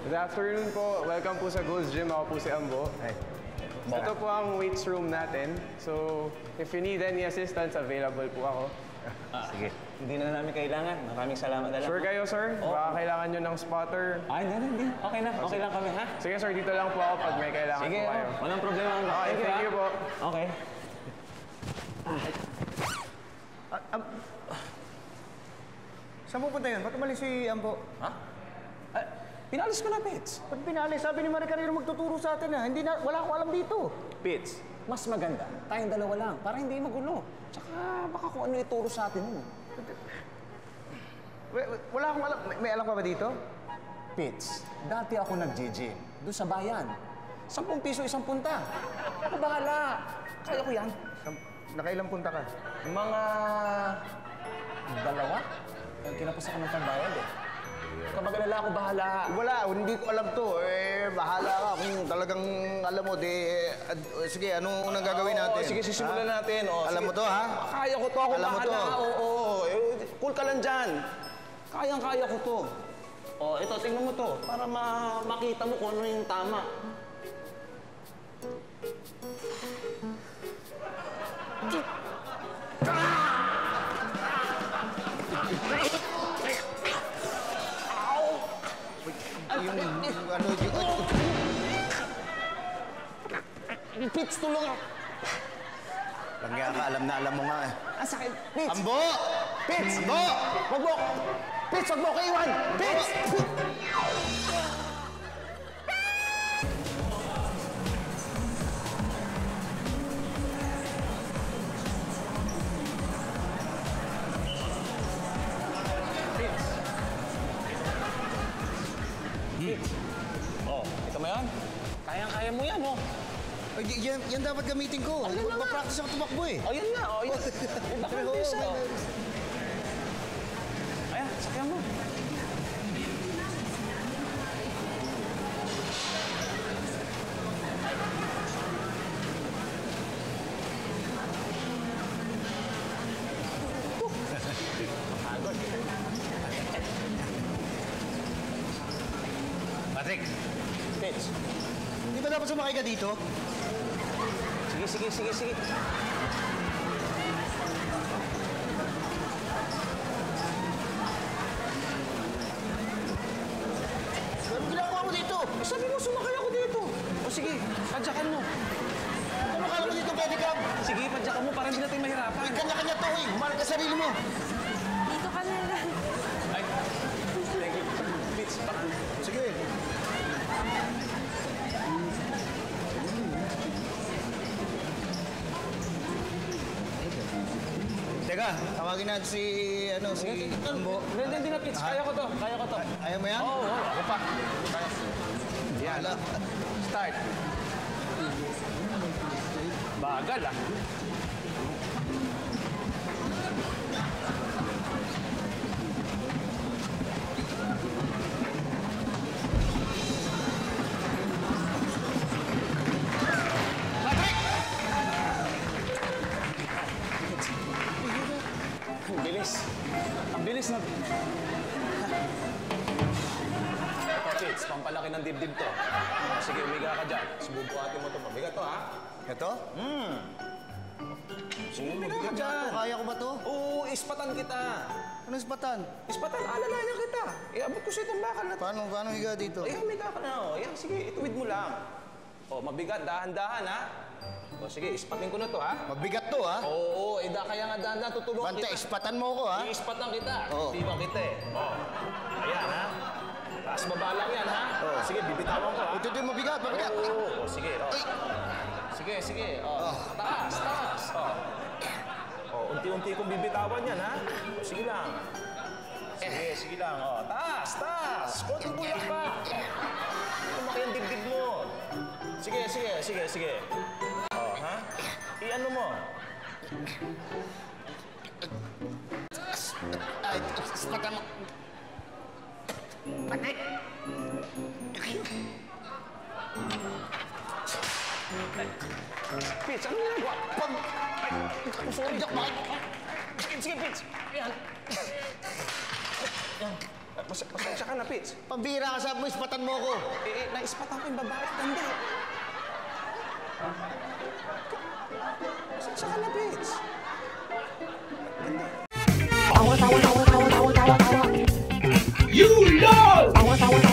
Good afternoon po. Welcome po sa Gold's Gym. Ako po si Ambo. Ay. Ito po ang weights room natin. So, if you need any assistance, available po ako. Sige. Hindi na namin kailangan. Maraming salamat na lang. Sure kayo, sir? Baka kailangan nyo ng spotter. Ay, hindi. Okay na. Okay lang kami, ha? Sige, sir. Dito lang po ako pag may kailangan Sige, po kayo. walang problema. Okay, thank you po. Okay. Saan pupunta yun? Ba't umalis si Ambo? Ha? Pinalis ko na, Pits. Ba't pinalis? Sabi ni Marie kanina magtuturo sa atin na. Hindi na, wala akong alam dito. Pits, mas maganda. Tayong dalawa lang, para hindi magulo. Tsaka baka kung ano ituro sa atin mo. Wala akong alam. May alam ka ba dito? Pits, dati ako nag-gym doon sa bayan. 10 piso, 1 punta. Ako bahala. Kaya ko yan. Nakailang punta ka? Mga 2. Kinapasan ka ng pambayad eh. Kamag-alala ako, bahala. Wala, hindi ko alam to. Bahala ka. Kung talagang alam mo, sige, anong unang gagawin natin? Sige, sisimulan natin. Alam mo to, ha? Kaya ko to, ako Alam mo bahala. to? Oo. Cool ka lang dyan. Kayang-kaya ko to. Ito, tingnan mo to. Para makita mo kung ano yung tama. Pits, tulong ako. Langya ka, alam mo nga eh. Ang sakit. Pits! Ambo! Pits! Ambo! Wag mo! Pits, wag mo ko iwan! Pits! Pits! Ito mo yan? Kayang-kaya mo yan, Yan dapat gamitin ko. Magpa-practice ako tumakbo eh. Yan na, yan. Baka bisa. Ayan, sakyan mo. Patrick, Pits. di ba dapat sumakay ka dito? Sige. Ano ginagawa mo dito? Sabi mo, sumakay ako dito. Sige, padyakan mo. Ano kala mo dito, pedicab? Sige, padyakan mo para hindi natin mahirapan. Kanya-kanya to eh. Mahal ka sarili mo. Dito ka na lang. Ay, thank you. Pits, baka. Sige. Teka, tawagin natin si Ambo. Hindi na, Pits. Kaya ko to. Ayaw mo yan? Oo, ako pa. Yan. Start. Bagal ah. Ang bilis na. Ito, Pits, pampalaki ng dibdib to. Sige, umiga ka dyan. Sububuhatin mo to. Mabigat to, ha? Ito? Sige, umiga ka dyan. Kaya ko ba to? Oo, ispatan kita. Ano ispatan? Ispatan, alalayan kita. Abot ko sa itong bakal na to. Paano higa dito? Umiga ka na, Ayan, sige, ituwid mo lang. Mabigat, dahan-dahan, ha? Sige, ispatin ko na to, ha? Mabigat to, ha? Oo, kaya nga dahan-dahan tutulungan Bante, kita. ispatan mo ko, ha? Iispatan kita. Oo. Tibang kita eh. Ayan, ha? Taas baba lang yan, ha? Sige, bibitawan ko, ha? Ito yung mabigat. Oo, sige. Sige. Taas. Unti-unti kong bibitawan yan, ha? Sige lang. Sige lang. Taas. Konting bulak pa. Lumaki ang dibdib mo. Sige. Ha? I-ano mo? Ay, ispatan mo. Panik! Pits, ano ginagawa? Sorry. Bakit? Sige, Pits. Yan. Pasensya ka na, Pits. Pambira ka, sabi mo, ispatan mo ako. Naispatan ko yung babae. Ganda. Pasensya ka na, Pits. You know!